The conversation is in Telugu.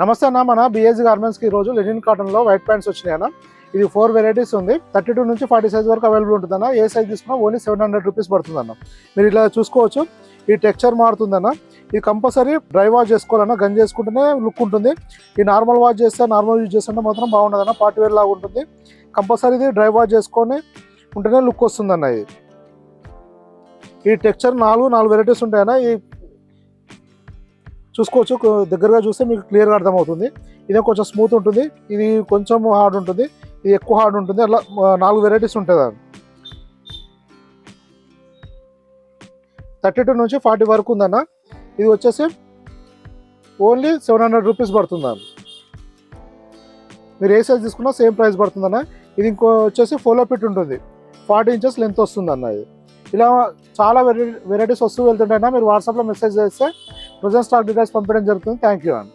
నమస్తే అన్న, మన బిఎస్జీ గార్మెంట్స్కి ఈరోజు లెనిన్ కాటన్లో వైట్ ప్యాంట్స్ వచ్చినాయి అన్న. ఇది 4 వెరైటీస్ ఉంది. 32 నుంచి 40 సైజ్ వరకు అవైలబుల్ ఉంటుందన్న. ఏ సైజ్ తీసుకున్నా ఓన్లీ 700 రూపీస్ పడుతుందన్న. మీరు ఇలా చూసుకోవచ్చు, ఈ టెక్స్చర్ మారుతుందన్న. ఇది కంపల్సరీ డ్రై వాష్ చేసుకోవాలన్న, గన్ చేసుకుంటేనే లుక్ ఉంటుంది. ఈ నార్మల్ వాష్ చేస్తే, నార్మల్ యూజ్ చేస్తుంటే మాత్రం బాగుండదన్న, పార్టీ వేర్ లాగా ఉంటుంది. కంపల్సరీ ఇది డ్రై వాష్ చేసుకొని ఉంటేనే లుక్ వస్తుందన్న. ఈ టెక్స్చర్ 4 వెరైటీస్ ఉంటాయన్న. ఈ చూసుకోవచ్చు, దగ్గరగా చూస్తే మీకు క్లియర్గా అర్థమవుతుంది. ఇదే కొంచెం స్మూత్ ఉంటుంది, ఇది కొంచెం హార్డ్ ఉంటుంది, ఇది ఎక్కువ హార్డ్ ఉంటుంది. అట్లా 4 వెరైటీస్ ఉంటుంది. 32 నుంచి 40 వరకు ఉందన్న. ఇది వచ్చేసి ఓన్లీ 700 రూపీస్ పడుతుందన్న. మీరు ఏ సైజ్ తీసుకున్నా సేమ్ ప్రైస్ పడుతుందన్న. ఇది ఇంకో వచ్చేసి ఫోలో పిట్ ఉంటుంది, 40 ఇంచెస్ లెంత్ వస్తుందన్న. ఇది ఇలా చాలా వెరైటీస్ వస్తూ వెళ్తుంటాయన్నా. మీరు వాట్సాప్లో మెసేజ్ చేస్తే ప్రజెంట్ స్టాక్ డీటెయిల్స్ పంపించడం జరుగుతుంది. థ్యాంక్ యూ అన్న.